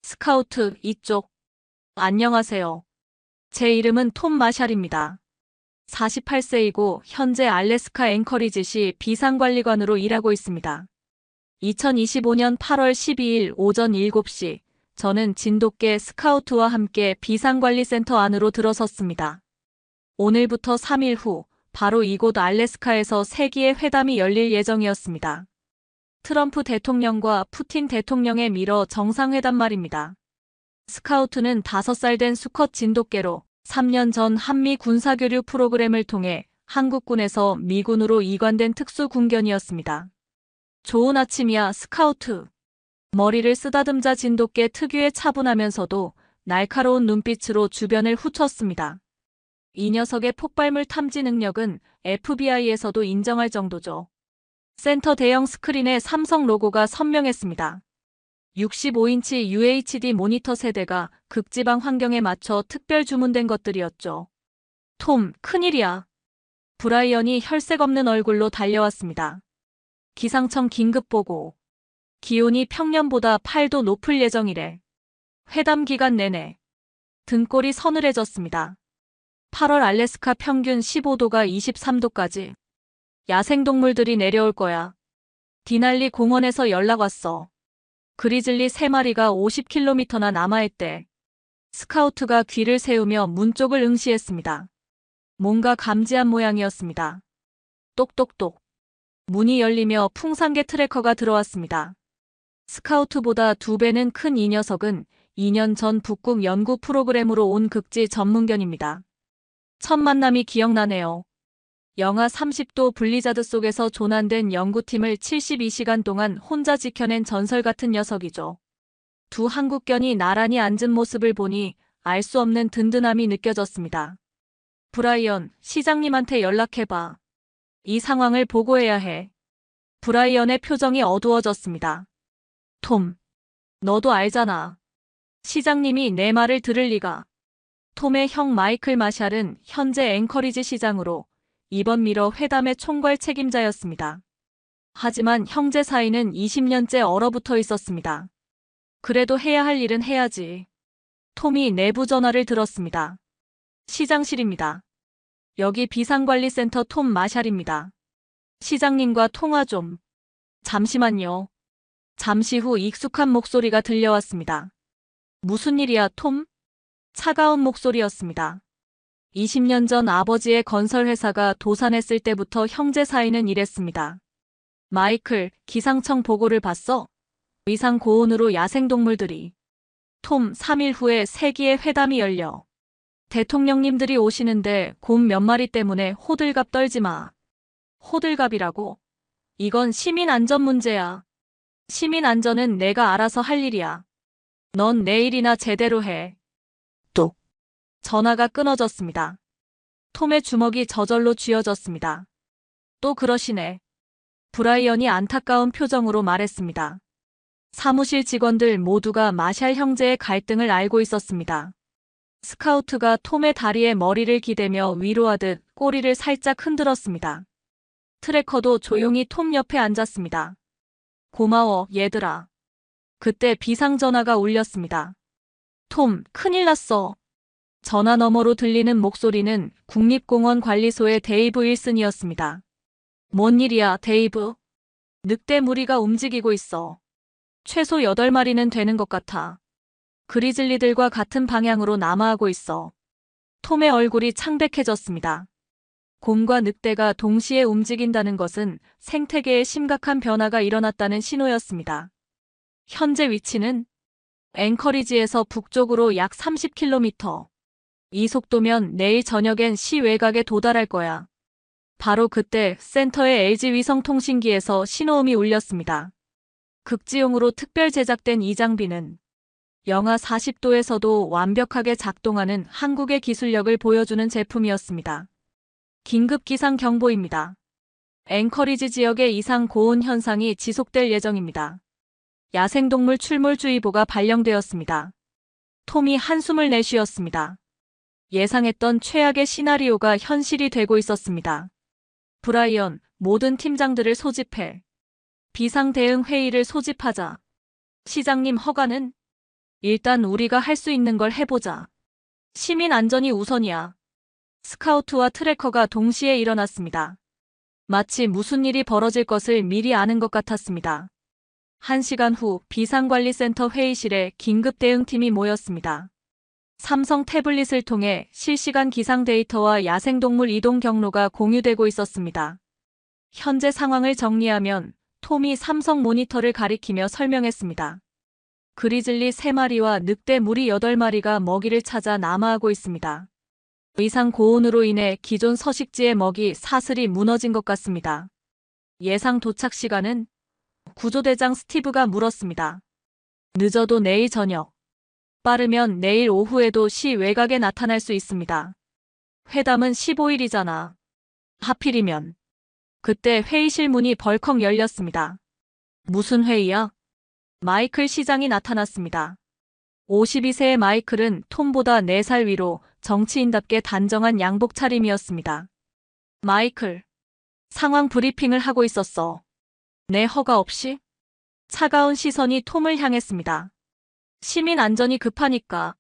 스카우트 이쪽. 안녕하세요. 제 이름은 톰 마샬입니다. 48세이고 현재 알래스카 앵커리지시 비상관리관으로 일하고 있습니다. 2025년 8월 12일 오전 7시 저는 진돗개 스카우트와 함께 비상관리센터 안으로 들어섰습니다. 오늘부터 3일 후 바로 이곳 알래스카에서 세기의 회담이 열릴 예정이었습니다. 트럼프 대통령과 푸틴 대통령의 미러 정상회담 말입니다. 스카우트는 5살 된 수컷 진돗개로 3년 전 한미 군사교류 프로그램을 통해 한국군에서 미군으로 이관된 특수군견이었습니다. 좋은 아침이야, 스카우트. 머리를 쓰다듬자 진돗개 특유의 차분하면서도 날카로운 눈빛으로 주변을 훑었습니다. 이 녀석의 폭발물 탐지 능력은 FBI에서도 인정할 정도죠. 센터 대형 스크린에 삼성 로고가 선명했습니다. 65인치 UHD 모니터 세대가 극지방 환경에 맞춰 특별 주문된 것들이었죠. 톰, 큰일이야. 브라이언이 혈색 없는 얼굴로 달려왔습니다. 기상청 긴급보고. 기온이 평년보다 8도 높을 예정이래. 회담 기간 내내. 등골이 서늘해졌습니다. 8월 알래스카 평균 15도가 23도까지. 야생동물들이 내려올 거야. 디날리 공원에서 연락 왔어. 그리즐리 3마리가 50km나 남아있대. 스카우트가 귀를 세우며 문 쪽을 응시했습니다. 뭔가 감지한 모양이었습니다. 똑똑똑. 문이 열리며 풍산개 트래커가 들어왔습니다. 스카우트보다 2배는 큰 이 녀석은 2년 전 북극 연구 프로그램으로 온 극지 전문견입니다. 첫 만남이 기억나네요. 영하 30도 블리자드 속에서 조난된 연구팀을 72시간 동안 혼자 지켜낸 전설 같은 녀석이죠. 두 한국견이 나란히 앉은 모습을 보니 알 수 없는 든든함이 느껴졌습니다. 브라이언, 시장님한테 연락해봐. 이 상황을 보고해야 해. 브라이언의 표정이 어두워졌습니다. 톰, 너도 알잖아. 시장님이 내 말을 들을 리가. 톰의 형 마이클 마샬은 현재 앵커리지 시장으로 이번 미러 회담의 총괄 책임자였습니다. 하지만 형제 사이는 20년째 얼어붙어 있었습니다. 그래도 해야 할 일은 해야지. 톰이 내부 전화를 들었습니다. 시장실입니다. 여기 비상관리센터 톰 마샬입니다. 시장님과 통화 좀. 잠시만요. 잠시 후 익숙한 목소리가 들려왔습니다. 무슨 일이야, 톰? 차가운 목소리였습니다. 20년 전 아버지의 건설회사가 도산했을 때부터 형제 사이는 이랬습니다. 마이클, 기상청 보고를 봤어? 위상 고온으로 야생동물들이. 톰, 3일 후에 세기의 회담이 열려. 대통령님들이 오시는데 곰 몇 마리 때문에 호들갑 떨지 마. 호들갑이라고? 이건 시민 안전 문제야. 시민 안전은 내가 알아서 할 일이야. 넌 내일이나 제대로 해. 뚝. 전화가 끊어졌습니다. 톰의 주먹이 저절로 쥐어졌습니다. 또 그러시네. 브라이언이 안타까운 표정으로 말했습니다. 사무실 직원들 모두가 마샬 형제의 갈등을 알고 있었습니다. 스카우트가 톰의 다리에 머리를 기대며 위로하듯 꼬리를 살짝 흔들었습니다. 트래커도 조용히 톰 옆에 앉았습니다. 고마워, 얘들아. 그때 비상전화가 울렸습니다. 톰, 큰일 났어. 전화 너머로 들리는 목소리는 국립공원 관리소의 데이브 윌슨이었습니다. 뭔 일이야, 데이브? 늑대 무리가 움직이고 있어. 최소 8마리는 되는 것 같아. 그리즐리들과 같은 방향으로 남하하고 있어. 톰의 얼굴이 창백해졌습니다. 곰과 늑대가 동시에 움직인다는 것은 생태계에 심각한 변화가 일어났다는 신호였습니다. 현재 위치는 앵커리지에서 북쪽으로 약 30km. 이 속도면 내일 저녁엔 시 외곽에 도달할 거야. 바로 그때 센터의 LG 위성통신기에서 신호음이 울렸습니다. 극지용으로 특별 제작된 이 장비는 영하 40도에서도 완벽하게 작동하는 한국의 기술력을 보여주는 제품이었습니다. 긴급 기상 경보입니다. 앵커리지 지역의 이상 고온 현상이 지속될 예정입니다. 야생동물 출몰주의보가 발령되었습니다. 톰이 한숨을 내쉬었습니다. 예상했던 최악의 시나리오가 현실이 되고 있었습니다. 브라이언, 모든 팀장들을 소집해. 비상대응 회의를 소집하자. 시장님 허가는? 일단 우리가 할 수 있는 걸 해보자. 시민 안전이 우선이야. 스카우트와 트래커가 동시에 일어났습니다. 마치 무슨 일이 벌어질 것을 미리 아는 것 같았습니다. 1시간 후 비상관리센터 회의실에 긴급 대응팀이 모였습니다. 삼성 태블릿을 통해 실시간 기상 데이터와 야생동물 이동 경로가 공유되고 있었습니다. 현재 상황을 정리하면 톰이 삼성 모니터를 가리키며 설명했습니다. 그리즐리 3마리와 늑대 무리 8마리가 먹이를 찾아 남하하고 있습니다. 이상 고온으로 인해 기존 서식지의 먹이 사슬이 무너진 것 같습니다. 예상 도착 시간은? 구조대장 스티브가 물었습니다. 늦어도 내일 저녁. 빠르면 내일 오후에도 시 외곽에 나타날 수 있습니다. 회담은 15일이잖아. 하필이면. 그때 회의실 문이 벌컥 열렸습니다. 무슨 회의야? 마이클 시장이 나타났습니다. 52세의 마이클은 톰보다 4살 위로 정치인답게 단정한 양복 차림이었습니다. 마이클, 상황 브리핑을 하고 있었어. 내 허가 없이? 차가운 시선이 톰을 향했습니다. 시민 안전이 급하니까.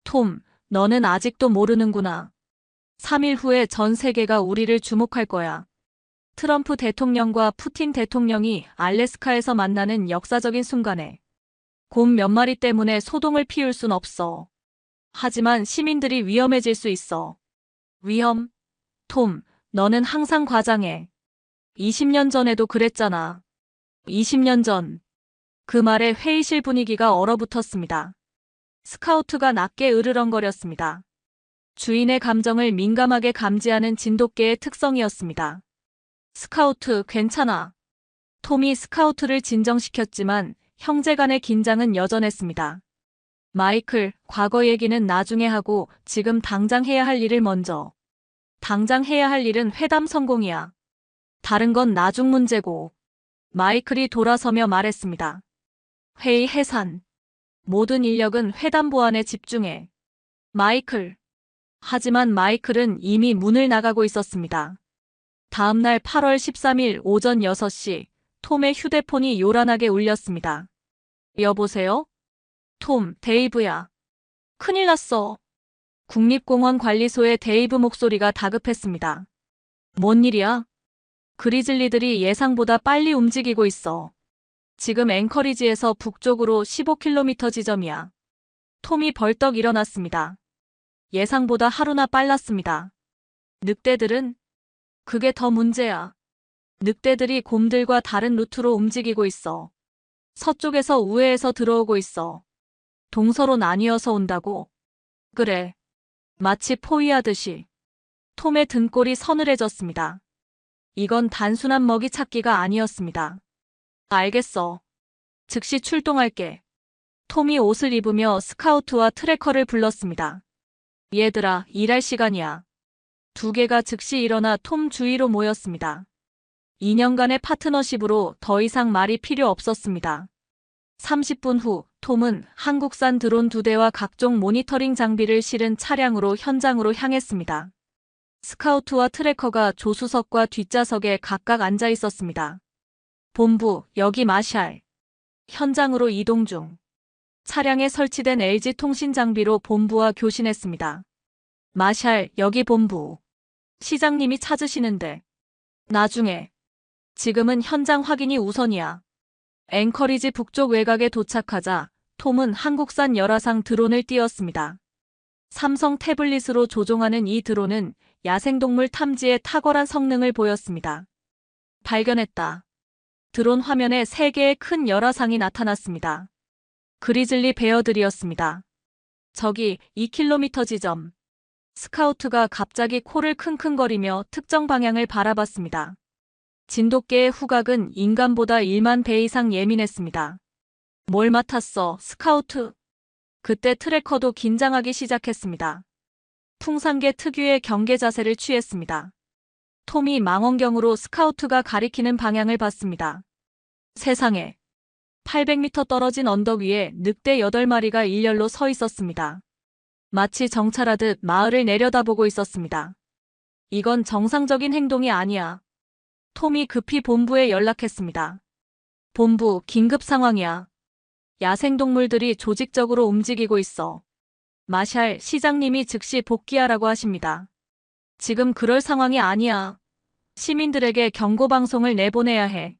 톰, 너는 아직도 모르는구나. 3일 후에 전 세계가 우리를 주목할 거야. 트럼프 대통령과 푸틴 대통령이 알래스카에서 만나는 역사적인 순간에 곰 몇 마리 때문에 소동을 피울 순 없어. 하지만 시민들이 위험해질 수 있어. 위험? 톰, 너는 항상 과장해. 20년 전에도 그랬잖아. 20년 전. 그 말에 회의실 분위기가 얼어붙었습니다. 스카우트가 낮게 으르렁거렸습니다. 주인의 감정을 민감하게 감지하는 진돗개의 특성이었습니다. 스카우트, 괜찮아. 톰이 스카우트를 진정시켰지만 형제 간의 긴장은 여전했습니다. 마이클, 과거 얘기는 나중에 하고 지금 당장 해야 할 일을 먼저. 당장 해야 할 일은 회담 성공이야. 다른 건 나중 문제고. 마이클이 돌아서며 말했습니다. 회의 해산. 모든 인력은 회담 보안에 집중해. 마이클. 하지만 마이클은 이미 문을 나가고 있었습니다. 다음날 8월 13일 오전 6시, 톰의 휴대폰이 요란하게 울렸습니다. 여보세요? 톰, 데이브야. 큰일 났어. 국립공원 관리소의 데이브 목소리가 다급했습니다. 뭔 일이야? 그리즐리들이 예상보다 빨리 움직이고 있어. 지금 앵커리지에서 북쪽으로 15km 지점이야. 톰이 벌떡 일어났습니다. 예상보다 하루나 빨랐습니다. 늑대들은? 그게 더 문제야. 늑대들이 곰들과 다른 루트로 움직이고 있어. 서쪽에서 우회해서 들어오고 있어. 동서로 나뉘어서 온다고? 그래. 마치 포위하듯이. 톰의 등골이 서늘해졌습니다. 이건 단순한 먹이 찾기가 아니었습니다. 알겠어. 즉시 출동할게. 톰이 옷을 입으며 스카우트와 트래커를 불렀습니다. 얘들아, 일할 시간이야. 2개가 즉시 일어나 톰 주위로 모였습니다. 2년간의 파트너십으로 더 이상 말이 필요 없었습니다. 30분 후 톰은 한국산 드론 2대와 각종 모니터링 장비를 실은 차량으로 현장으로 향했습니다. 스카우트와 트래커가 조수석과 뒷좌석에 각각 앉아 있었습니다. 본부, 여기 마샬. 현장으로 이동 중. 차량에 설치된 LG 통신 장비로 본부와 교신했습니다. 마샬, 여기 본부. 시장님이 찾으시는데. 나중에. 지금은 현장 확인이 우선이야. 앵커리지 북쪽 외곽에 도착하자 톰은 한국산 열화상 드론을 띄웠습니다. 삼성 태블릿으로 조종하는 이 드론은 야생동물 탐지에 탁월한 성능을 보였습니다. 발견했다. 드론 화면에 3개의 큰 열화상이 나타났습니다. 그리즐리 베어들이었습니다. 저기 2km 지점. 스카우트가 갑자기 코를 킁킁거리며 특정 방향을 바라봤습니다. 진돗개의 후각은 인간보다 1만 배 이상 예민했습니다. 뭘 맡았어, 스카우트? 그때 트래커도 긴장하기 시작했습니다. 풍산개 특유의 경계 자세를 취했습니다. 톰이 망원경으로 스카우트가 가리키는 방향을 봤습니다. 세상에. 800m 떨어진 언덕 위에 늑대 8마리가 일렬로 서 있었습니다. 마치 정찰하듯 마을을 내려다보고 있었습니다. 이건 정상적인 행동이 아니야. 톰이 급히 본부에 연락했습니다. 본부, 긴급 상황이야. 야생동물들이 조직적으로 움직이고 있어. 마샬 시장님이 즉시 복귀하라고 하십니다. 지금 그럴 상황이 아니야. 시민들에게 경고방송을 내보내야 해.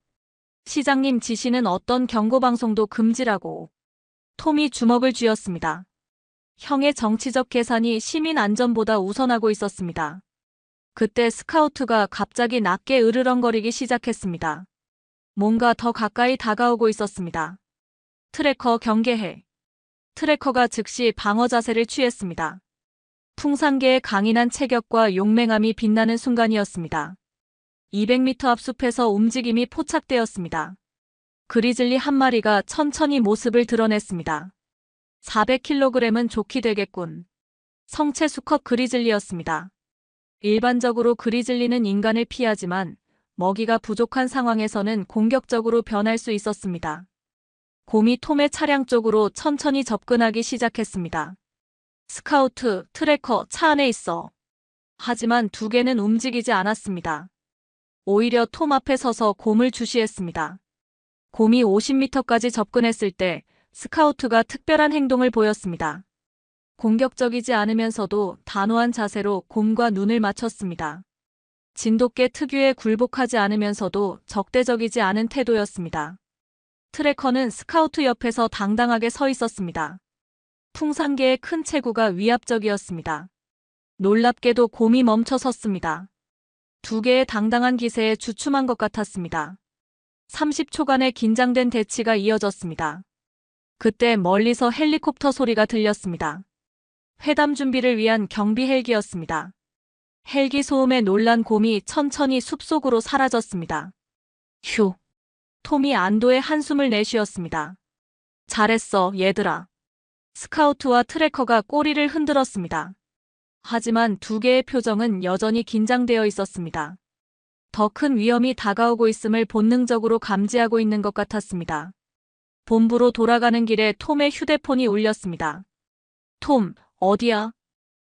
시장님 지시는 어떤 경고방송도 금지라고. 톰이 주먹을 쥐었습니다. 형의 정치적 계산이 시민 안전보다 우선하고 있었습니다. 그때 스카우트가 갑자기 낮게 으르렁거리기 시작했습니다. 뭔가 더 가까이 다가오고 있었습니다. 트래커 경계해. 트래커가 즉시 방어 자세를 취했습니다. 풍산개의 강인한 체격과 용맹함이 빛나는 순간이었습니다. 200m 앞 숲에서 움직임이 포착되었습니다. 그리즐리 한 마리가 천천히 모습을 드러냈습니다. 400kg은 좋게 되겠군. 성체 수컷 그리즐리였습니다. 일반적으로 그리즐리는 인간을 피하지만 먹이가 부족한 상황에서는 공격적으로 변할 수 있었습니다. 곰이 톰의 차량 쪽으로 천천히 접근하기 시작했습니다. 스카우트, 트래커, 차 안에 있어. 하지만 두 개는 움직이지 않았습니다. 오히려 톰 앞에 서서 곰을 주시했습니다. 곰이 50m까지 접근했을 때 스카우트가 특별한 행동을 보였습니다. 공격적이지 않으면서도 단호한 자세로 곰과 눈을 맞췄습니다. 진돗개 특유의 굴복하지 않으면서도 적대적이지 않은 태도였습니다. 트래커는 스카우트 옆에서 당당하게 서 있었습니다. 풍산개의 큰 체구가 위압적이었습니다. 놀랍게도 곰이 멈춰 섰습니다. 두 개의 당당한 기세에 주춤한 것 같았습니다. 30초간의 긴장된 대치가 이어졌습니다. 그때 멀리서 헬리콥터 소리가 들렸습니다. 회담 준비를 위한 경비 헬기였습니다. 헬기 소음에 놀란 곰이 천천히 숲속으로 사라졌습니다. 휴. 톰이 안도의 한숨을 내쉬었습니다. 잘했어, 얘들아. 스카우트와 트래커가 꼬리를 흔들었습니다. 하지만 두 개의 표정은 여전히 긴장되어 있었습니다. 더 큰 위험이 다가오고 있음을 본능적으로 감지하고 있는 것 같았습니다. 본부로 돌아가는 길에 톰의 휴대폰이 울렸습니다. 톰, 어디야?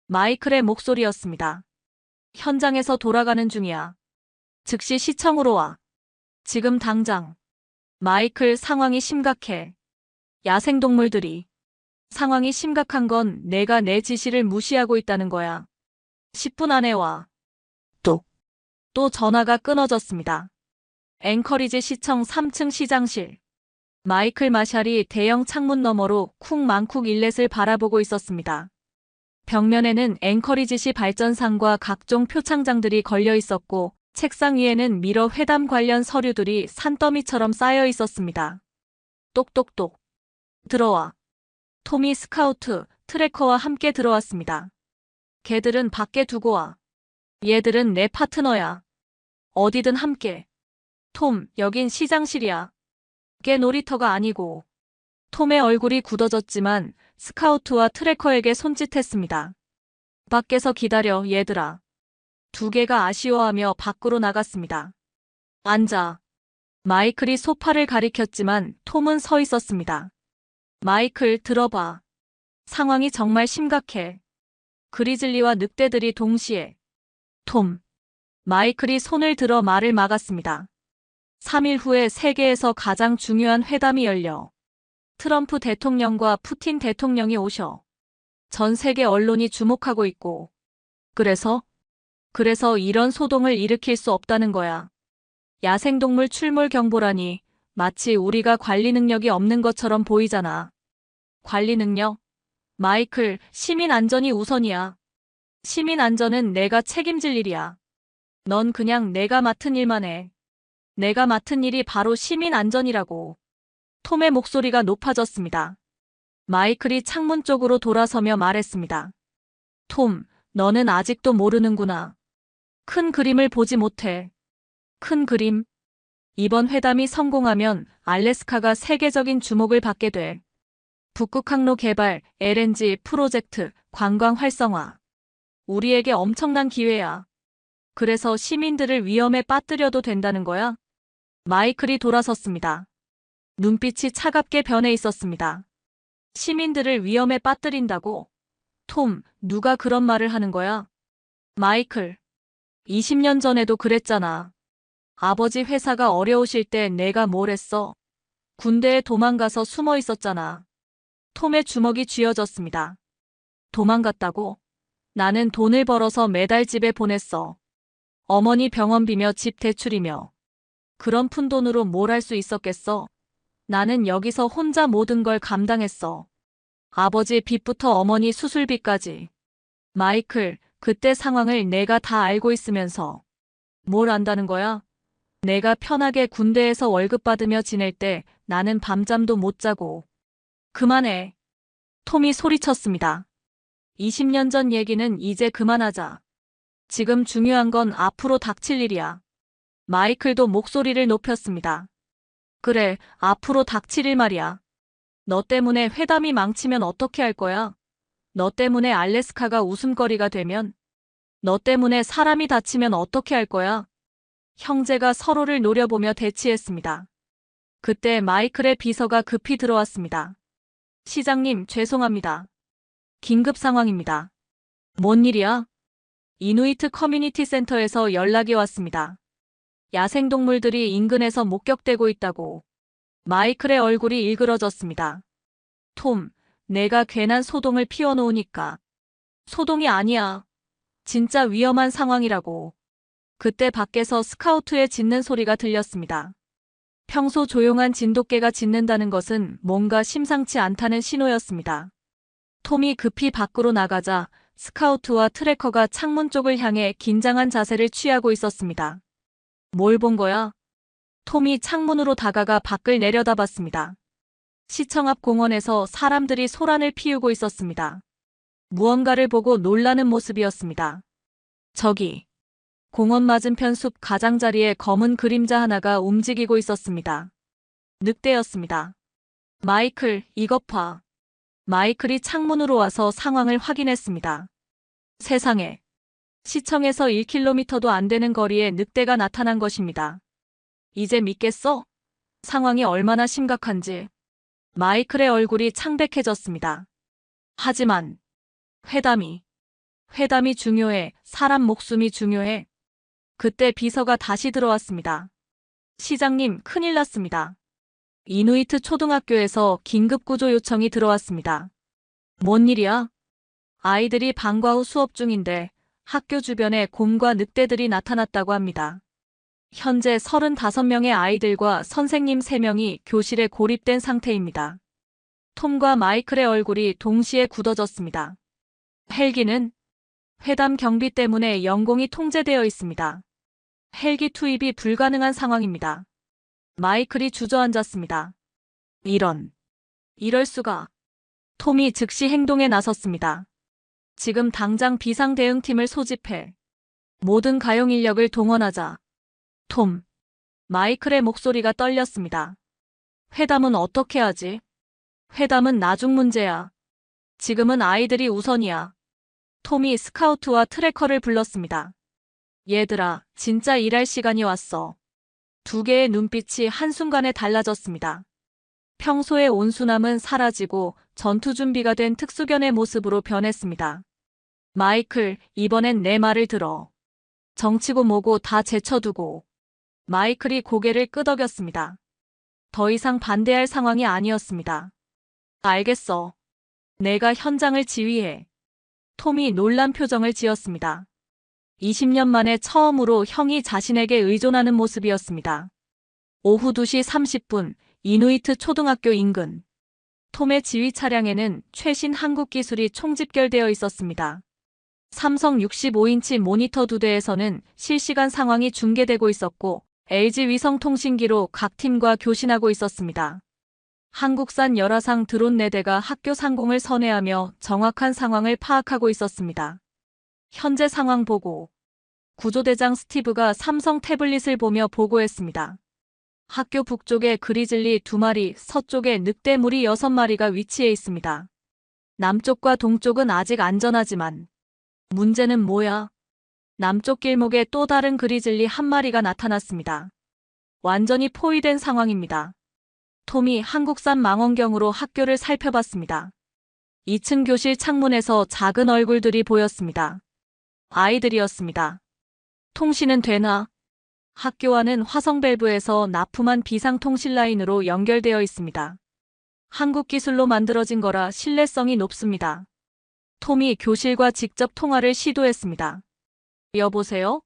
마이클의 목소리였습니다. 현장에서 돌아가는 중이야. 즉시 시청으로 와. 지금 당장. 마이클, 상황이 심각해. 야생동물들이. 상황이 심각한 건 내가 내 지시를 무시하고 있다는 거야. 10분 안에 와. 또 전화가 끊어졌습니다. 앵커리지 시청 3층 시장실. 마이클 마샬이 대형 창문 너머로 쿵망쿡 일렛을 바라보고 있었습니다. 벽면에는 앵커리지시 발전상과 각종 표창장들이 걸려 있었고 책상 위에는 미러 회담 관련 서류들이 산더미처럼 쌓여 있었습니다. 똑똑똑. 들어와. 톰이 스카우트, 트래커와 함께 들어왔습니다. 걔들은 밖에 두고 와. 얘들은 내 파트너야. 어디든 함께. 톰, 여긴 시장실이야. 걔 놀이터가 아니고. 톰의 얼굴이 굳어졌지만 스카우트와 트래커에게 손짓했습니다. 밖에서 기다려, 얘들아. 두 개가 아쉬워하며 밖으로 나갔습니다. 앉아. 마이클이 소파를 가리켰지만 톰은 서 있었습니다. 마이클, 들어봐. 상황이 정말 심각해. 그리즐리와 늑대들이 동시에. 톰. 마이클이 손을 들어 말을 막았습니다. 3일 후에 세계에서 가장 중요한 회담이 열려. 트럼프 대통령과 푸틴 대통령이 오셔. 전 세계 언론이 주목하고 있고. 그래서 이런 소동을 일으킬 수 없다는 거야. 야생동물 출몰 경보라니 마치 우리가 관리 능력이 없는 것처럼 보이잖아. 관리 능력? 마이클, 시민 안전이 우선이야. 시민 안전은 내가 책임질 일이야. 넌 그냥 내가 맡은 일만 해. 내가 맡은 일이 바로 시민 안전이라고. 톰의 목소리가 높아졌습니다. 마이클이 창문 쪽으로 돌아서며 말했습니다. 톰, 너는 아직도 모르는구나. 큰 그림을 보지 못해. 큰 그림? 이번 회담이 성공하면 알래스카가 세계적인 주목을 받게 돼. 북극 항로 개발, LNG 프로젝트, 관광 활성화. 우리에게 엄청난 기회야. 그래서 시민들을 위험에 빠뜨려도 된다는 거야? 마이클이 돌아섰습니다. 눈빛이 차갑게 변해 있었습니다. 시민들을 위험에 빠뜨린다고? 톰, 누가 그런 말을 하는 거야? 마이클, 20년 전에도 그랬잖아. 아버지 회사가 어려우실 때 내가 뭘 했어? 군대에 도망가서 숨어 있었잖아. 톰의 주먹이 쥐어졌습니다. 도망갔다고? 나는 돈을 벌어서 매달 집에 보냈어. 어머니 병원비며 집 대출이며. 그런 푼돈으로 뭘 할 수 있었겠어? 나는 여기서 혼자 모든 걸 감당했어. 아버지 빚부터 어머니 수술비까지. 마이클, 그때 상황을 내가 다 알고 있으면서 뭘 안다는 거야? 내가 편하게 군대에서 월급 받으며 지낼 때 나는 밤잠도 못 자고. 그만해. 톰이 소리쳤습니다. 20년 전 얘기는 이제 그만하자. 지금 중요한 건 앞으로 닥칠 일이야. 마이클도 목소리를 높였습니다. 그래, 앞으로 닥칠 일 말이야. 너 때문에 회담이 망치면 어떻게 할 거야? 너 때문에 알래스카가 웃음거리가 되면? 너 때문에 사람이 다치면 어떻게 할 거야? 형제가 서로를 노려보며 대치했습니다. 그때 마이클의 비서가 급히 들어왔습니다. 시장님, 죄송합니다. 긴급 상황입니다. 뭔 일이야? 이누이트 커뮤니티 센터에서 연락이 왔습니다. 야생동물들이 인근에서 목격되고 있다고. 마이클의 얼굴이 일그러졌습니다. 톰, 내가 괜한 소동을 피워놓으니까. 소동이 아니야. 진짜 위험한 상황이라고. 그때 밖에서 스카우트의 짖는 소리가 들렸습니다. 평소 조용한 진돗개가 짖는다는 것은 뭔가 심상치 않다는 신호였습니다. 톰이 급히 밖으로 나가자 스카우트와 트래커가 창문 쪽을 향해 긴장한 자세를 취하고 있었습니다. 뭘 본 거야? 톰이 창문으로 다가가 밖을 내려다봤습니다. 시청 앞 공원에서 사람들이 소란을 피우고 있었습니다. 무언가를 보고 놀라는 모습이었습니다. 저기, 공원 맞은편 숲 가장자리에 검은 그림자 하나가 움직이고 있었습니다. 늑대였습니다. 마이클, 이것 봐. 마이클이 창문으로 와서 상황을 확인했습니다. 세상에. 시청에서 1km도 안 되는 거리에 늑대가 나타난 것입니다. 이제 믿겠어? 상황이 얼마나 심각한지. 마이클의 얼굴이 창백해졌습니다. 하지만 회담이 중요해. 사람 목숨이 중요해. 그때 비서가 다시 들어왔습니다. 시장님, 큰일 났습니다. 이누이트 초등학교에서 긴급구조 요청이 들어왔습니다. 뭔 일이야? 아이들이 방과 후 수업 중인데 학교 주변에 곰과 늑대들이 나타났다고 합니다. 현재 35명의 아이들과 선생님 3명이 교실에 고립된 상태입니다. 톰과 마이클의 얼굴이 동시에 굳어졌습니다. 헬기는? 회담 경비 때문에 영공이 통제되어 있습니다. 헬기 투입이 불가능한 상황입니다. 마이클이 주저앉았습니다. 이럴 수가. 톰이 즉시 행동에 나섰습니다. 지금 당장 비상대응팀을 소집해. 모든 가용 인력을 동원하자. 톰. 마이클의 목소리가 떨렸습니다. 회담은 어떻게 하지? 회담은 나중 문제야. 지금은 아이들이 우선이야. 톰이 스카우트와 트래커를 불렀습니다. 얘들아, 진짜 일할 시간이 왔어. 두 개의 눈빛이 한순간에 달라졌습니다. 평소의 온순함은 사라지고 전투 준비가 된 특수견의 모습으로 변했습니다. 마이클, 이번엔 내 말을 들어. 정치고 뭐고 다 제쳐두고. 마이클이 고개를 끄덕였습니다. 더 이상 반대할 상황이 아니었습니다. 알겠어. 내가 현장을 지휘해. 톰이 놀란 표정을 지었습니다. 20년 만에 처음으로 형이 자신에게 의존하는 모습이었습니다. 오후 2시 30분, 이누이트 초등학교 인근. 톰의 지휘 차량에는 최신 한국 기술이 총집결되어 있었습니다. 삼성 65인치 모니터 2대에서는 실시간 상황이 중계되고 있었고 LG 위성통신기로 각 팀과 교신하고 있었습니다. 한국산 열화상 드론 4대가 학교 상공을 선회하며 정확한 상황을 파악하고 있었습니다. 현재 상황 보고. 구조대장 스티브가 삼성 태블릿을 보며 보고했습니다. 학교 북쪽에 그리즐리 2마리, 서쪽에 늑대무리 6마리가 위치해 있습니다. 남쪽과 동쪽은 아직 안전하지만 문제는 뭐야? 남쪽 길목에 또 다른 그리즐리 1마리가 나타났습니다. 완전히 포위된 상황입니다. 톰이 한국산 망원경으로 학교를 살펴봤습니다. 2층 교실 창문에서 작은 얼굴들이 보였습니다. 아이들이었습니다. 통신은 되나? 학교와는 화성 밸브에서 납품한 비상통신 라인으로 연결되어 있습니다. 한국 기술로 만들어진 거라 신뢰성이 높습니다. 톰이 교실과 직접 통화를 시도했습니다. 여보세요?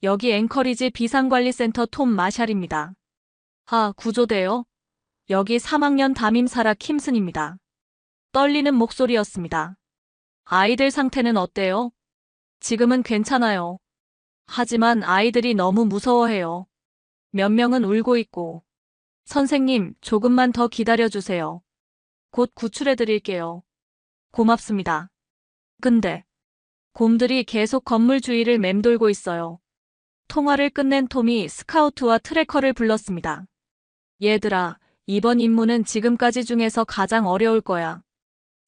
여기 앵커리지 비상관리센터 톰 마샬입니다. 구조대요? 여기 3학년 담임 사라 킴슨입니다. 떨리는 목소리였습니다. 아이들 상태는 어때요? 지금은 괜찮아요. 하지만 아이들이 너무 무서워해요. 몇 명은 울고 있고. 선생님, 조금만 더 기다려주세요. 곧 구출해드릴게요. 고맙습니다. 근데 곰들이 계속 건물 주위를 맴돌고 있어요. 통화를 끝낸 톰이 스카우트와 트래커를 불렀습니다. 얘들아, 이번 임무는 지금까지 중에서 가장 어려울 거야.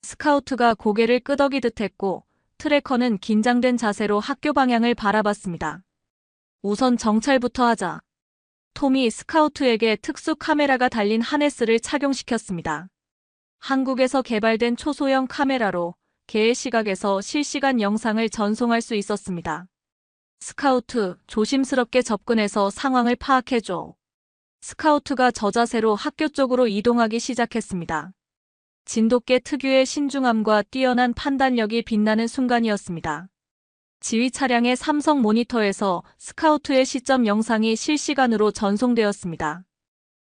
스카우트가 고개를 끄덕이듯 했고 트래커는 긴장된 자세로 학교 방향을 바라봤습니다. 우선 정찰부터 하자. 톰이 스카우트에게 특수 카메라가 달린 하네스를 착용시켰습니다. 한국에서 개발된 초소형 카메라로 개의 시각에서 실시간 영상을 전송할 수 있었습니다. 스카우트, 조심스럽게 접근해서 상황을 파악해줘. 스카우트가 저자세로 학교 쪽으로 이동하기 시작했습니다. 진돗개 특유의 신중함과 뛰어난 판단력이 빛나는 순간이었습니다. 지휘 차량의 삼성 모니터에서 스카우트의 시점 영상이 실시간으로 전송되었습니다.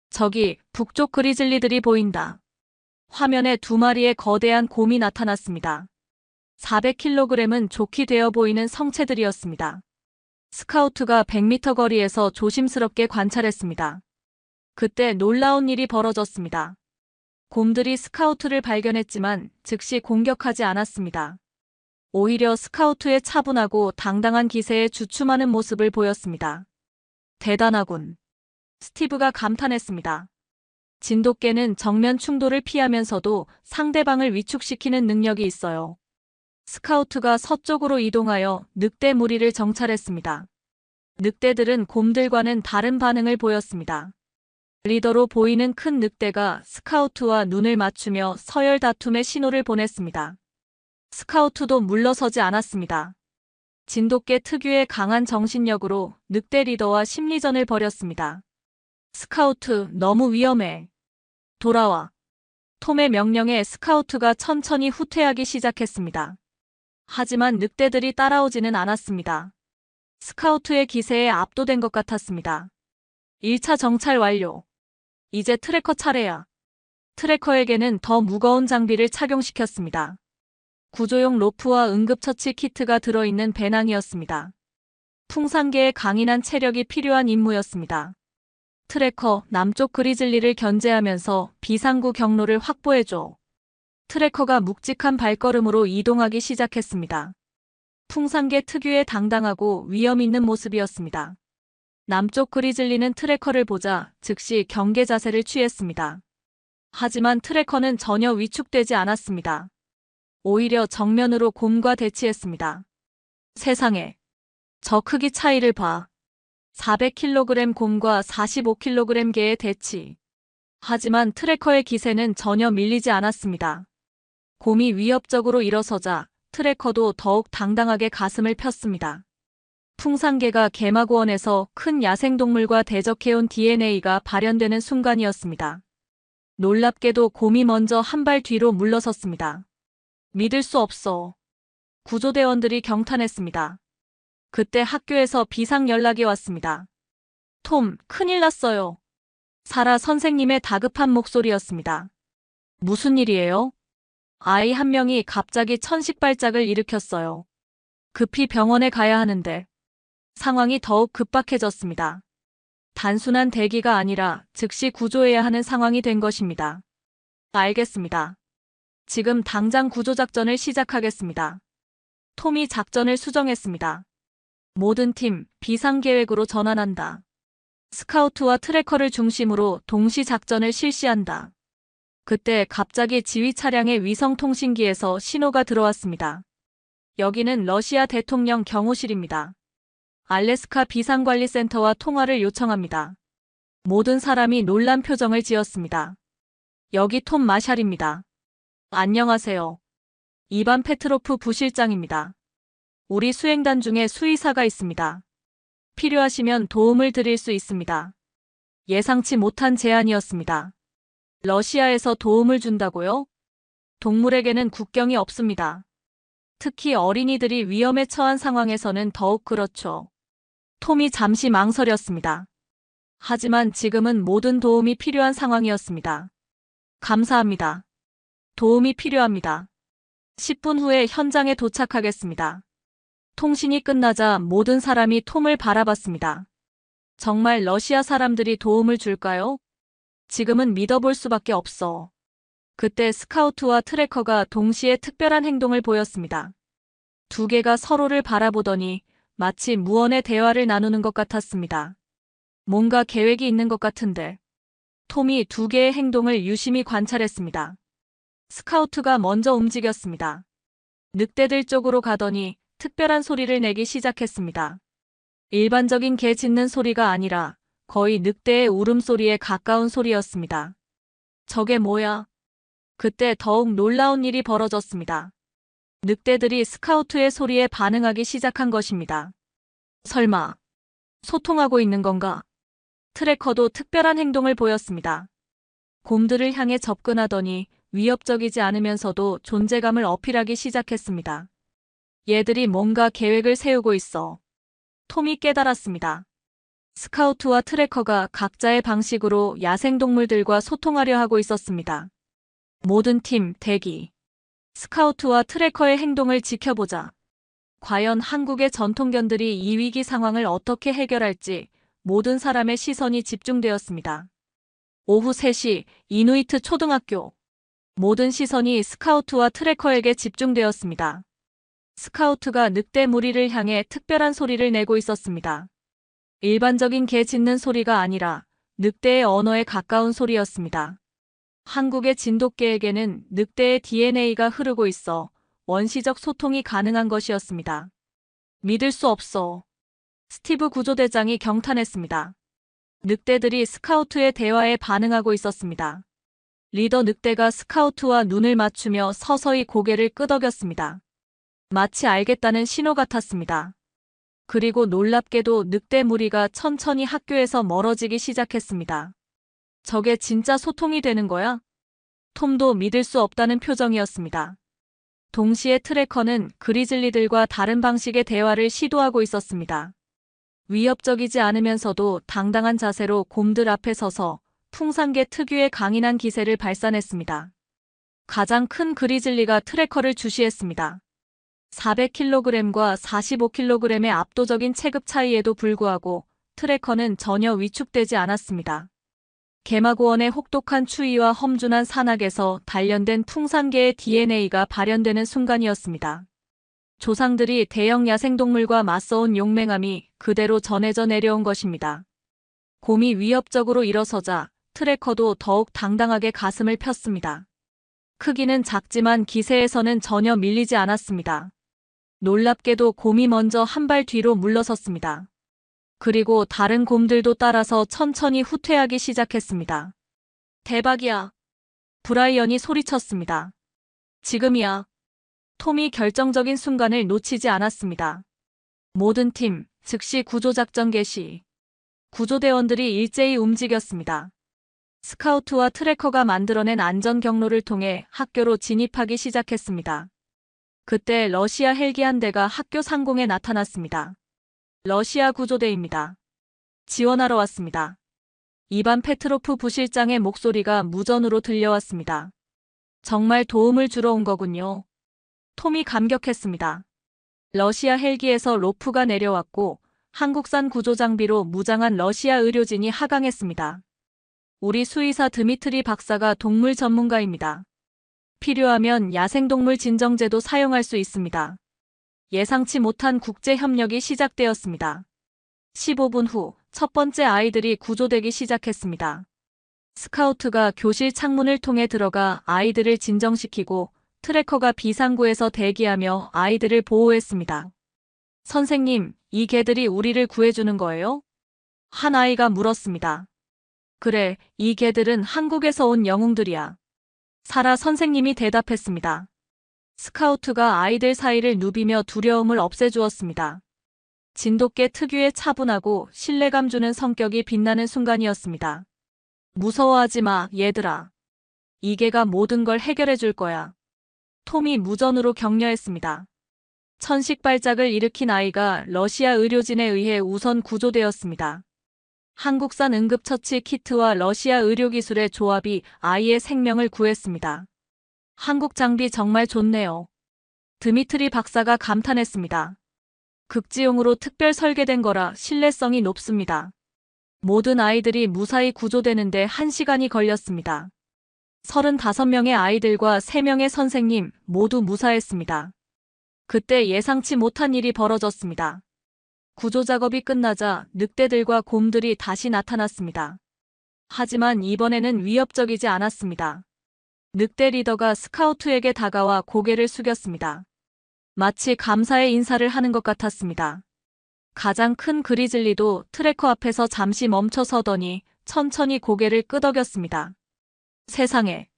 저기, 북쪽 그리즐리들이 보인다. 화면에 2마리의 거대한 곰이 나타났습니다. 400kg은 좋게 되어 보이는 성체들이었습니다. 스카우트가 100m 거리에서 조심스럽게 관찰했습니다. 그때 놀라운 일이 벌어졌습니다. 곰들이 스카우트를 발견했지만 즉시 공격하지 않았습니다. 오히려 스카우트의 차분하고 당당한 기세에 주춤하는 모습을 보였습니다. 대단하군. 스티브가 감탄했습니다. 진돗개는 정면 충돌을 피하면서도 상대방을 위축시키는 능력이 있어요. 스카우트가 서쪽으로 이동하여 늑대 무리를 정찰했습니다. 늑대들은 곰들과는 다른 반응을 보였습니다. 리더로 보이는 큰 늑대가 스카우트와 눈을 맞추며 서열 다툼의 신호를 보냈습니다. 스카우트도 물러서지 않았습니다. 진돗개 특유의 강한 정신력으로 늑대 리더와 심리전을 벌였습니다. 스카우트, 너무 위험해. 돌아와. 톰의 명령에 스카우트가 천천히 후퇴하기 시작했습니다. 하지만 늑대들이 따라오지는 않았습니다. 스카우트의 기세에 압도된 것 같았습니다. 1차 정찰 완료. 이제 트래커 차례야. 트래커에게는 더 무거운 장비를 착용시켰습니다. 구조용 로프와 응급처치 키트가 들어있는 배낭이었습니다. 풍산개의 강인한 체력이 필요한 임무였습니다. 트래커, 남쪽 그리즐리를 견제하면서 비상구 경로를 확보해줘. 트래커가 묵직한 발걸음으로 이동하기 시작했습니다. 풍산개 특유의 당당하고 위험 있는 모습이었습니다. 남쪽 그리즐리는 트래커를 보자 즉시 경계 자세를 취했습니다. 하지만 트래커는 전혀 위축되지 않았습니다. 오히려 정면으로 곰과 대치했습니다. 세상에, 저 크기 차이를 봐. 400kg 곰과 45kg 개의 대치. 하지만 트래커의 기세는 전혀 밀리지 않았습니다. 곰이 위협적으로 일어서자 트래커도 더욱 당당하게 가슴을 폈습니다. 풍산개가 개마고원에서 큰 야생동물과 대적해온 DNA가 발현되는 순간이었습니다. 놀랍게도 곰이 먼저 한 발 뒤로 물러섰습니다. 믿을 수 없어. 구조대원들이 경탄했습니다. 그때 학교에서 비상 연락이 왔습니다. 톰, 큰일 났어요. 사라 선생님의 다급한 목소리였습니다. 무슨 일이에요? 아이 한 명이 갑자기 천식발작을 일으켰어요. 급히 병원에 가야 하는데 상황이 더욱 급박해졌습니다. 단순한 대기가 아니라 즉시 구조해야 하는 상황이 된 것입니다. 알겠습니다. 지금 당장 구조작전을 시작하겠습니다. 톰이 작전을 수정했습니다. 모든 팀, 비상계획으로 전환한다. 스카우트와 트래커를 중심으로 동시 작전을 실시한다. 그때 갑자기 지휘 차량의 위성통신기에서 신호가 들어왔습니다. 여기는 러시아 대통령 경호실입니다. 알래스카 비상관리센터와 통화를 요청합니다. 모든 사람이 놀란 표정을 지었습니다. 여기 톰 마샬입니다. 안녕하세요. 이반 페트로프 부실장입니다. 우리 수행단 중에 수의사가 있습니다. 필요하시면 도움을 드릴 수 있습니다. 예상치 못한 제안이었습니다. 러시아에서 도움을 준다고요? 동물에게는 국경이 없습니다. 특히 어린이들이 위험에 처한 상황에서는 더욱 그렇죠. 톰이 잠시 망설였습니다. 하지만 지금은 모든 도움이 필요한 상황이었습니다. 감사합니다. 도움이 필요합니다. 10분 후에 현장에 도착하겠습니다. 통신이 끝나자 모든 사람이 톰을 바라봤습니다. 정말 러시아 사람들이 도움을 줄까요? 지금은 믿어볼 수밖에 없어. 그때 스카우트와 트래커가 동시에 특별한 행동을 보였습니다. 두 개가 서로를 바라보더니 마치 무언의 대화를 나누는 것 같았습니다. 뭔가 계획이 있는 것 같은데. 톰이 두 개의 행동을 유심히 관찰했습니다. 스카우트가 먼저 움직였습니다. 늑대들 쪽으로 가더니 특별한 소리를 내기 시작했습니다. 일반적인 개 짖는 소리가 아니라 거의 늑대의 울음소리에 가까운 소리였습니다. 저게 뭐야? 그때 더욱 놀라운 일이 벌어졌습니다. 늑대들이 스카우트의 소리에 반응하기 시작한 것입니다. 설마 소통하고 있는 건가? 트래커도 특별한 행동을 보였습니다. 곰들을 향해 접근하더니 위협적이지 않으면서도 존재감을 어필하기 시작했습니다. 얘들이 뭔가 계획을 세우고 있어. 톰이 깨달았습니다. 스카우트와 트래커가 각자의 방식으로 야생동물들과 소통하려 하고 있었습니다. 모든 팀 대기. 스카우트와 트래커의 행동을 지켜보자. 과연 한국의 전통견들이 이 위기 상황을 어떻게 해결할지 모든 사람의 시선이 집중되었습니다. 오후 3시 이누이트 초등학교. 모든 시선이 스카우트와 트래커에게 집중되었습니다. 스카우트가 늑대 무리를 향해 특별한 소리를 내고 있었습니다. 일반적인 개 짖는 소리가 아니라 늑대의 언어에 가까운 소리였습니다. 한국의 진돗개에게는 늑대의 DNA가 흐르고 있어 원시적 소통이 가능한 것이었습니다. 믿을 수 없어. 스티브 구조대장이 경탄했습니다. 늑대들이 스카우트의 대화에 반응하고 있었습니다. 리더 늑대가 스카우트와 눈을 맞추며 서서히 고개를 끄덕였습니다. 마치 알겠다는 신호 같았습니다. 그리고 놀랍게도 늑대 무리가 천천히 학교에서 멀어지기 시작했습니다. 저게 진짜 소통이 되는 거야? 톰도 믿을 수 없다는 표정이었습니다. 동시에 트래커는 그리즐리들과 다른 방식의 대화를 시도하고 있었습니다. 위협적이지 않으면서도 당당한 자세로 곰들 앞에 서서 풍산개 특유의 강인한 기세를 발산했습니다. 가장 큰 그리즐리가 트래커를 주시했습니다. 400kg과 45kg의 압도적인 체급 차이에도 불구하고 트래커는 전혀 위축되지 않았습니다. 개마고원의 혹독한 추위와 험준한 산악에서 단련된 풍산개의 DNA가 발현되는 순간이었습니다. 조상들이 대형 야생동물과 맞서온 용맹함이 그대로 전해져 내려온 것입니다. 곰이 위협적으로 일어서자 트래커도 더욱 당당하게 가슴을 폈습니다. 크기는 작지만 기세에서는 전혀 밀리지 않았습니다. 놀랍게도 곰이 먼저 한 발 뒤로 물러섰습니다. 그리고 다른 곰들도 따라서 천천히 후퇴하기 시작했습니다. 대박이야. 브라이언이 소리쳤습니다. 지금이야. 톰이 결정적인 순간을 놓치지 않았습니다. 모든 팀, 즉시 구조작전 개시. 구조대원들이 일제히 움직였습니다. 스카우트와 트래커가 만들어낸 안전 경로를 통해 학교로 진입하기 시작했습니다. 그때 러시아 헬기 한 대가 학교 상공에 나타났습니다. 러시아 구조대입니다. 지원하러 왔습니다. 이반 페트로프 부실장의 목소리가 무전으로 들려왔습니다. 정말 도움을 주러 온 거군요. 톰이 감격했습니다. 러시아 헬기에서 로프가 내려왔고 한국산 구조장비로 무장한 러시아 의료진이 하강했습니다. 우리 수의사 드미트리 박사가 동물 전문가입니다. 필요하면 야생동물 진정제도 사용할 수 있습니다. 예상치 못한 국제협력이 시작되었습니다. 15분 후 첫 번째 아이들이 구조되기 시작했습니다. 스카우트가 교실 창문을 통해 들어가 아이들을 진정시키고 트래커가 비상구에서 대기하며 아이들을 보호했습니다. 선생님, 이 개들이 우리를 구해주는 거예요? 한 아이가 물었습니다. 그래, 이 개들은 한국에서 온 영웅들이야. 사라 선생님이 대답했습니다. 스카우트가 아이들 사이를 누비며 두려움을 없애주었습니다. 진돗개 특유의 차분하고 신뢰감 주는 성격이 빛나는 순간이었습니다. 무서워하지 마, 얘들아. 이 개가 모든 걸 해결해 줄 거야. 톰이 무전으로 격려했습니다. 천식 발작을 일으킨 아이가 러시아 의료진에 의해 우선 구조되었습니다. 한국산 응급처치 키트와 러시아 의료기술의 조합이 아이의 생명을 구했습니다. 한국 장비 정말 좋네요. 드미트리 박사가 감탄했습니다. 극지용으로 특별 설계된 거라 신뢰성이 높습니다. 모든 아이들이 무사히 구조되는데 1시간이 걸렸습니다. 35명의 아이들과 3명의 선생님 모두 무사했습니다. 그때 예상치 못한 일이 벌어졌습니다. 구조 작업이 끝나자 늑대들과 곰들이 다시 나타났습니다. 하지만 이번에는 위협적이지 않았습니다. 늑대 리더가 스카우트에게 다가와 고개를 숙였습니다. 마치 감사의 인사를 하는 것 같았습니다. 가장 큰 그리즐리도 트래커 앞에서 잠시 멈춰 서더니 천천히 고개를 끄덕였습니다. 세상에,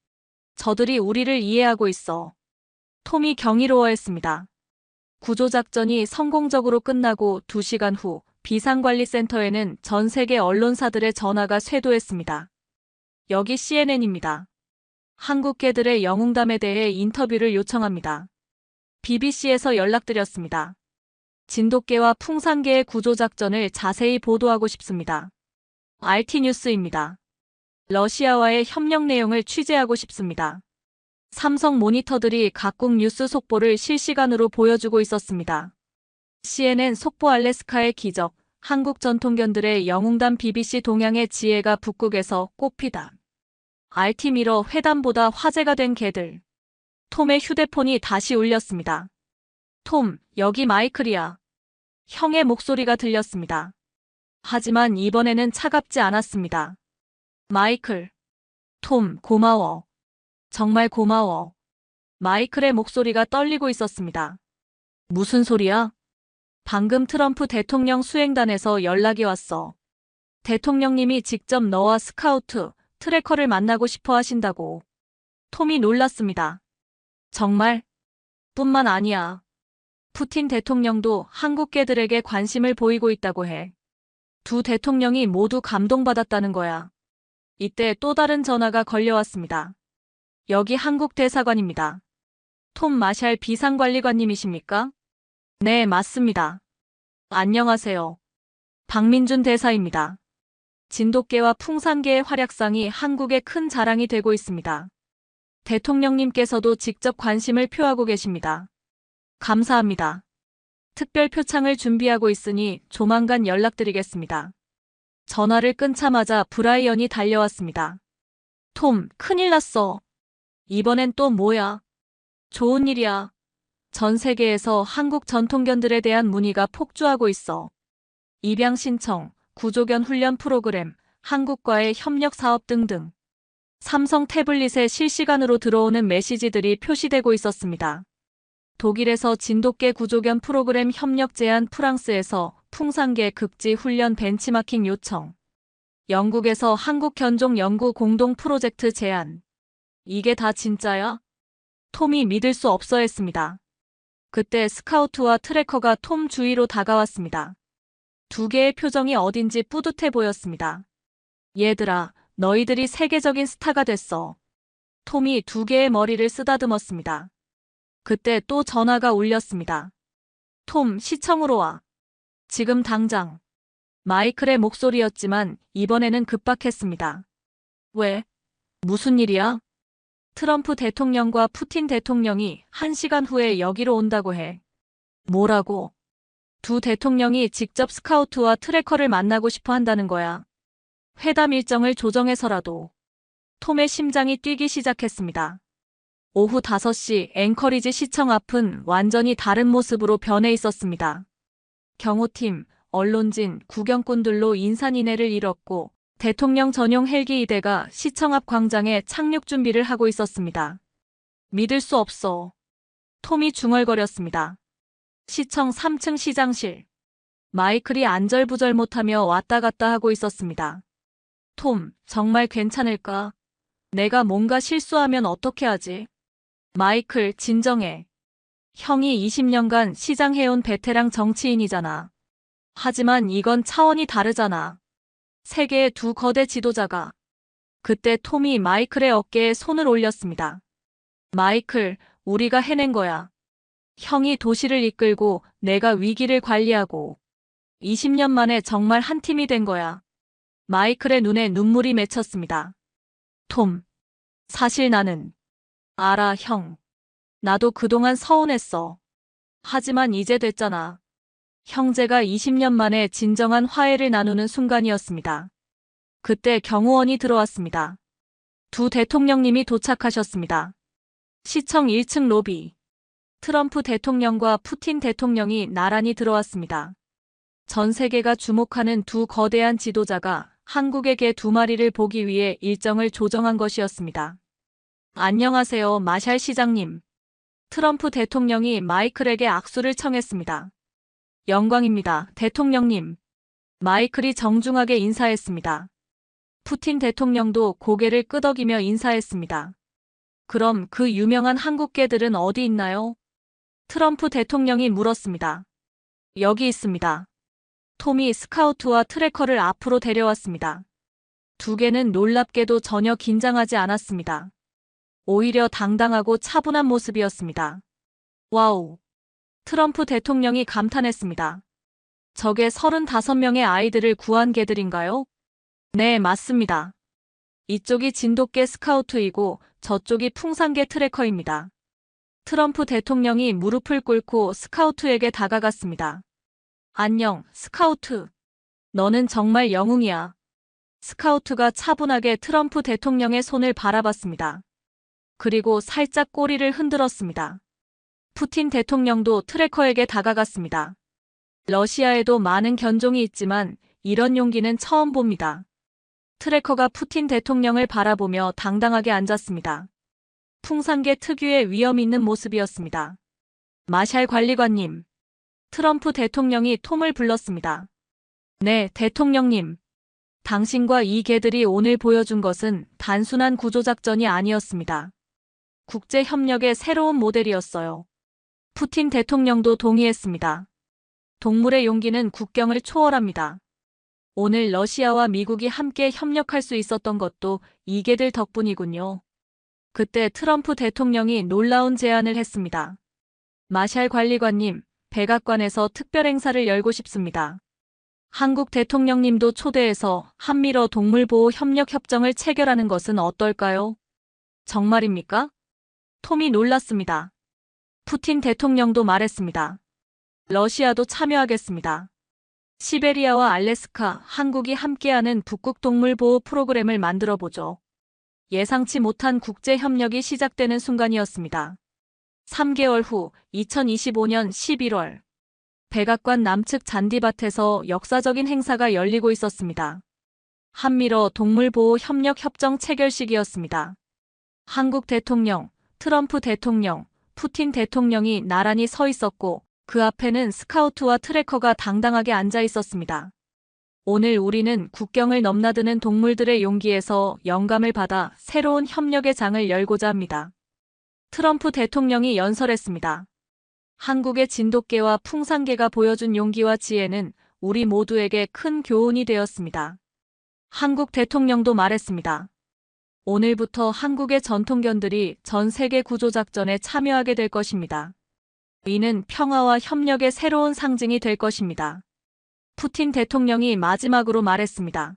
저들이 우리를 이해하고 있어. 톰이 경이로워했습니다. 구조작전이 성공적으로 끝나고 2시간 후 비상관리센터에는 전 세계 언론사들의 전화가 쇄도했습니다. 여기 CNN입니다. 한국 개들의 영웅담에 대해 인터뷰를 요청합니다. BBC에서 연락드렸습니다. 진돗개와 풍산개의 구조작전을 자세히 보도하고 싶습니다. RT뉴스입니다. 러시아와의 협력 내용을 취재하고 싶습니다. 삼성 모니터들이 각국 뉴스 속보를 실시간으로 보여주고 있었습니다. CNN 속보 알래스카의 기적, 한국 전통견들의 영웅담 BBC 동양의 지혜가 북극에서 꽃피다. RT미러 회담보다 화제가 된 개들. 톰의 휴대폰이 다시 울렸습니다. 톰, 여기 마이클이야. 형의 목소리가 들렸습니다. 하지만 이번에는 차갑지 않았습니다. 마이클. 톰, 고마워. 정말 고마워. 마이클의 목소리가 떨리고 있었습니다. 무슨 소리야? 방금 트럼프 대통령 수행단에서 연락이 왔어. 대통령님이 직접 너와 스카우트, 트래커를 만나고 싶어 하신다고. 톰이 놀랐습니다. 정말? 뿐만 아니야. 푸틴 대통령도 한국 개들에게 관심을 보이고 있다고 해. 두 대통령이 모두 감동받았다는 거야. 이때 또 다른 전화가 걸려왔습니다. 여기 한국 대사관입니다. 톰 마샬 비상관리관님이십니까? 네, 맞습니다. 안녕하세요. 박민준 대사입니다. 진돗개와 풍산개의 활약상이 한국의 큰 자랑이 되고 있습니다. 대통령님께서도 직접 관심을 표하고 계십니다. 감사합니다. 특별 표창을 준비하고 있으니 조만간 연락드리겠습니다. 전화를 끊자마자 브라이언이 달려왔습니다. 톰, 큰일 났어. 이번엔 또 뭐야? 좋은 일이야. 전 세계에서 한국 전통견들에 대한 문의가 폭주하고 있어. 입양 신청, 구조견 훈련 프로그램, 한국과의 협력 사업 등등. 삼성 태블릿에 실시간으로 들어오는 메시지들이 표시되고 있었습니다. 독일에서 진돗개 구조견 프로그램 협력 제안, 프랑스에서 풍산개 극지 훈련 벤치마킹 요청. 영국에서 한국 견종 연구 공동 프로젝트 제안. 이게 다 진짜야? 톰이 믿을 수 없어 했습니다. 그때 스카우트와 트래커가 톰 주위로 다가왔습니다. 두 개의 표정이 어딘지 뿌듯해 보였습니다. 얘들아, 너희들이 세계적인 스타가 됐어. 톰이 두 개의 머리를 쓰다듬었습니다. 그때 또 전화가 울렸습니다. 톰, 시청으로 와. 지금 당장. 마이클의 목소리였지만 이번에는 급박했습니다. 왜? 무슨 일이야? 트럼프 대통령과 푸틴 대통령이 1시간 후에 여기로 온다고 해. 뭐라고? 두 대통령이 직접 스카우트와 트래커를 만나고 싶어 한다는 거야. 회담 일정을 조정해서라도. 톰의 심장이 뛰기 시작했습니다. 오후 5시 앵커리지 시청 앞은 완전히 다른 모습으로 변해 있었습니다. 경호팀, 언론진, 구경꾼들로 인산인해를 이뤘고 대통령 전용 헬기 2대가 시청 앞 광장에 착륙 준비를 하고 있었습니다. 믿을 수 없어. 톰이 중얼거렸습니다. 시청 3층 시장실. 마이클이 안절부절 못하며 왔다 갔다 하고 있었습니다. 톰, 정말 괜찮을까? 내가 뭔가 실수하면 어떻게 하지? 마이클, 진정해. 형이 20년간 시장해온 베테랑 정치인이잖아. 하지만 이건 차원이 다르잖아. 세계의 두 거대 지도자가. 그때 톰이 마이클의 어깨에 손을 올렸습니다. 마이클, 우리가 해낸 거야. 형이 도시를 이끌고 내가 위기를 관리하고 20년 만에 정말 한 팀이 된 거야. 마이클의 눈에 눈물이 맺혔습니다. 톰, 사실 나는 알아, 형. 나도 그동안 서운했어. 하지만 이제 됐잖아. 형제가 20년 만에 진정한 화해를 나누는 순간이었습니다. 그때 경호원이 들어왔습니다. 두 대통령님이 도착하셨습니다. 시청 1층 로비. 트럼프 대통령과 푸틴 대통령이 나란히 들어왔습니다. 전 세계가 주목하는 두 거대한 지도자가 한국의 개 두 마리를 보기 위해 일정을 조정한 것이었습니다. 안녕하세요, 마샬 시장님. 트럼프 대통령이 마이클에게 악수를 청했습니다. 영광입니다, 대통령님. 마이클이 정중하게 인사했습니다. 푸틴 대통령도 고개를 끄덕이며 인사했습니다. 그럼 그 유명한 한국개들은 어디 있나요? 트럼프 대통령이 물었습니다. 여기 있습니다. 톰이 스카우트와 트래커를 앞으로 데려왔습니다. 두 개는 놀랍게도 전혀 긴장하지 않았습니다. 오히려 당당하고 차분한 모습이었습니다. 와우! 트럼프 대통령이 감탄했습니다. 저게 35명의 아이들을 구한 개들인가요? 네, 맞습니다. 이쪽이 진돗개 스카우트이고 저쪽이 풍산개 트래커입니다. 트럼프 대통령이 무릎을 꿇고 스카우트에게 다가갔습니다. 안녕, 스카우트. 너는 정말 영웅이야. 스카우트가 차분하게 트럼프 대통령의 손을 바라봤습니다. 그리고 살짝 꼬리를 흔들었습니다. 푸틴 대통령도 트래커에게 다가갔습니다. 러시아에도 많은 견종이 있지만 이런 용기는 처음 봅니다. 트래커가 푸틴 대통령을 바라보며 당당하게 앉았습니다. 풍산개 특유의 위험 있는 모습이었습니다. 마샬 관리관님. 트럼프 대통령이 톰을 불렀습니다. 네, 대통령님. 당신과 이 개들이 오늘 보여준 것은 단순한 구조작전이 아니었습니다. 국제협력의 새로운 모델이었어요. 푸틴 대통령도 동의했습니다. 동물의 용기는 국경을 초월합니다. 오늘 러시아와 미국이 함께 협력할 수 있었던 것도 이 개들 덕분이군요. 그때 트럼프 대통령이 놀라운 제안을 했습니다. 마샬 관리관님, 백악관에서 특별 행사를 열고 싶습니다. 한국 대통령님도 초대해서 한미러 동물보호 협력 협정을 체결하는 것은 어떨까요? 정말입니까? 톰이 놀랐습니다. 푸틴 대통령도 말했습니다. 러시아도 참여하겠습니다. 시베리아와 알래스카, 한국이 함께하는 북극 동물보호 프로그램을 만들어보죠. 예상치 못한 국제협력이 시작되는 순간이었습니다. 3개월 후 2025년 11월 백악관 남측 잔디밭에서 역사적인 행사가 열리고 있었습니다. 한미러 동물보호 협력 협정 체결식이었습니다. 한국 대통령, 트럼프 대통령, 푸틴 대통령이 나란히 서 있었고 그 앞에는 스카우트와 트래커가 당당하게 앉아 있었습니다. 오늘 우리는 국경을 넘나드는 동물들의 용기에서 영감을 받아 새로운 협력의 장을 열고자 합니다. 트럼프 대통령이 연설했습니다. 한국의 진돗개와 풍산개가 보여준 용기와 지혜는 우리 모두에게 큰 교훈이 되었습니다. 한국 대통령도 말했습니다. 오늘부터 한국의 전통견들이 전 세계 구조작전에 참여하게 될 것입니다. 이는 평화와 협력의 새로운 상징이 될 것입니다. 푸틴 대통령이 마지막으로 말했습니다.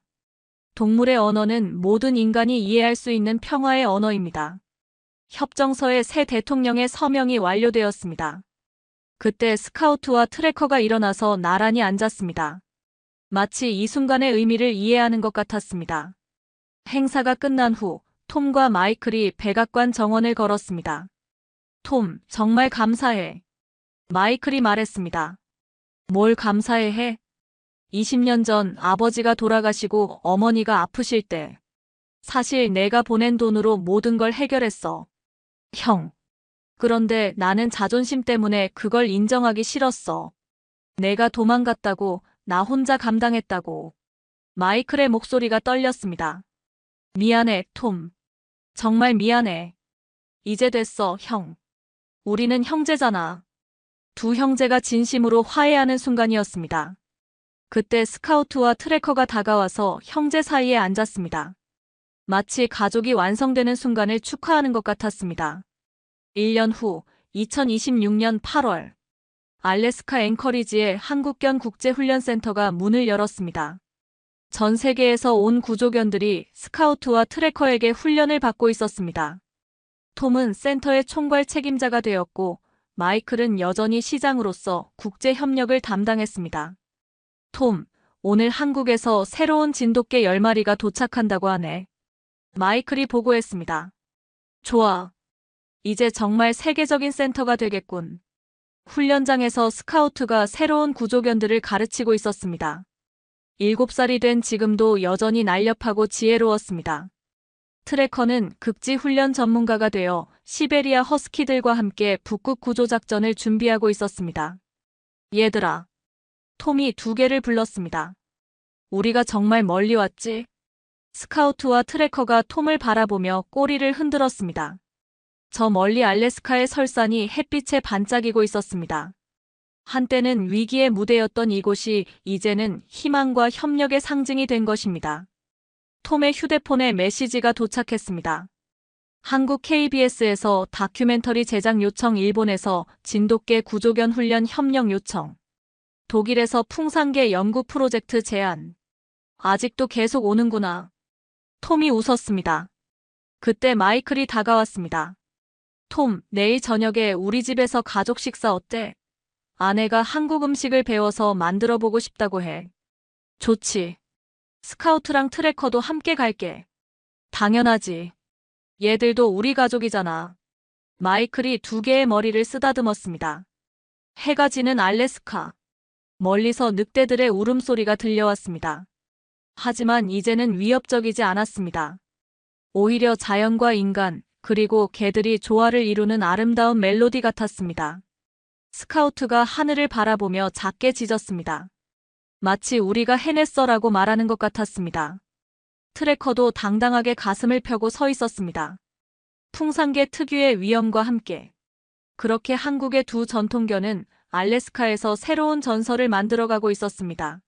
동물의 언어는 모든 인간이 이해할 수 있는 평화의 언어입니다. 협정서의 새 대통령의 서명이 완료되었습니다. 그때 스카우트와 트래커가 일어나서 나란히 앉았습니다. 마치 이 순간의 의미를 이해하는 것 같았습니다. 행사가 끝난 후 톰과 마이클이 백악관 정원을 걸었습니다. 톰, 정말 감사해. 마이클이 말했습니다. 뭘 감사해 해? 20년 전 아버지가 돌아가시고 어머니가 아프실 때 사실 내가 보낸 돈으로 모든 걸 해결했어. 형. 그런데 나는 자존심 때문에 그걸 인정하기 싫었어. 내가 도망갔다고, 나 혼자 감당했다고. 마이클의 목소리가 떨렸습니다. 미안해, 톰. 정말 미안해. 이제 됐어, 형. 우리는 형제잖아. 두 형제가 진심으로 화해하는 순간이었습니다. 그때 스카우트와 트래커가 다가와서 형제 사이에 앉았습니다. 마치 가족이 완성되는 순간을 축하하는 것 같았습니다. 1년 후 2026년 8월 알래스카 앵커리지의 한국견 국제훈련센터가 문을 열었습니다. 전 세계에서 온 구조견들이 스카우트와 트래커에게 훈련을 받고 있었습니다. 톰은 센터의 총괄 책임자가 되었고 마이클은 여전히 시장으로서 국제 협력을 담당했습니다. 톰, 오늘 한국에서 새로운 진돗개 10마리가 도착한다고 하네. 마이클이 보고했습니다. 좋아. 이제 정말 세계적인 센터가 되겠군. 훈련장에서 스카우트가 새로운 구조견들을 가르치고 있었습니다. 7살이 된 지금도 여전히 날렵하고 지혜로웠습니다. 트래커는 극지 훈련 전문가가 되어 시베리아 허스키들과 함께 북극 구조작전을 준비하고 있었습니다. 얘들아. 톰이 2개를 불렀습니다. 우리가 정말 멀리 왔지? 스카우트와 트래커가 톰을 바라보며 꼬리를 흔들었습니다. 저 멀리 알래스카의 설산이 햇빛에 반짝이고 있었습니다. 한때는 위기의 무대였던 이곳이 이제는 희망과 협력의 상징이 된 것입니다. 톰의 휴대폰에 메시지가 도착했습니다. 한국 KBS에서 다큐멘터리 제작 요청, 일본에서 진돗개 구조견 훈련 협력 요청, 독일에서 풍산개 연구 프로젝트 제안. 아직도 계속 오는구나. 톰이 웃었습니다. 그때 마이클이 다가왔습니다. 톰, 내일 저녁에 우리 집에서 가족 식사 어때? 아내가 한국 음식을 배워서 만들어 보고 싶다고 해. 좋지. 스카우트랑 트래커도 함께 갈게. 당연하지. 얘들도 우리 가족이잖아. 마이클이 2개의 머리를 쓰다듬었습니다. 해가 지는 알래스카. 멀리서 늑대들의 울음소리가 들려왔습니다. 하지만 이제는 위협적이지 않았습니다. 오히려 자연과 인간, 그리고 개들이 조화를 이루는 아름다운 멜로디 같았습니다. 스카우트가 하늘을 바라보며 작게 짖었습니다. 마치 우리가 해냈어라고 말하는 것 같았습니다. 트래커도 당당하게 가슴을 펴고 서 있었습니다. 풍산개 특유의 위엄과 함께. 그렇게 한국의 2 전통견은 알래스카에서 새로운 전설을 만들어가고 있었습니다.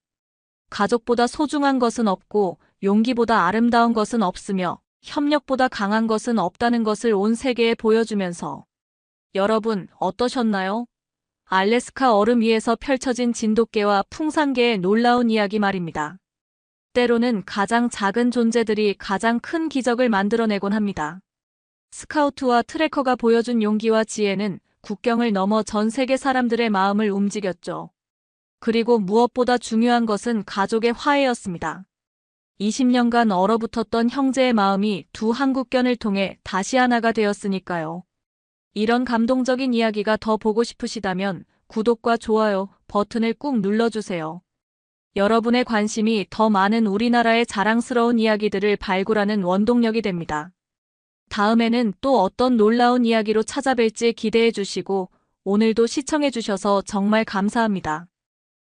가족보다 소중한 것은 없고 용기보다 아름다운 것은 없으며 협력보다 강한 것은 없다는 것을 온 세계에 보여주면서. 여러분, 어떠셨나요? 알래스카 얼음 위에서 펼쳐진 진돗개와 풍산개의 놀라운 이야기 말입니다. 때로는 가장 작은 존재들이 가장 큰 기적을 만들어내곤 합니다. 스카우트와 트래커가 보여준 용기와 지혜는 국경을 넘어 전 세계 사람들의 마음을 움직였죠. 그리고 무엇보다 중요한 것은 가족의 화해였습니다. 20년간 얼어붙었던 형제의 마음이 2 한국견을 통해 다시 하나가 되었으니까요. 이런 감동적인 이야기가 더 보고 싶으시다면 구독과 좋아요 버튼을 꾹 눌러주세요. 여러분의 관심이 더 많은 우리나라의 자랑스러운 이야기들을 발굴하는 원동력이 됩니다. 다음에는 또 어떤 놀라운 이야기로 찾아뵐지 기대해 주시고 오늘도 시청해 주셔서 정말 감사합니다.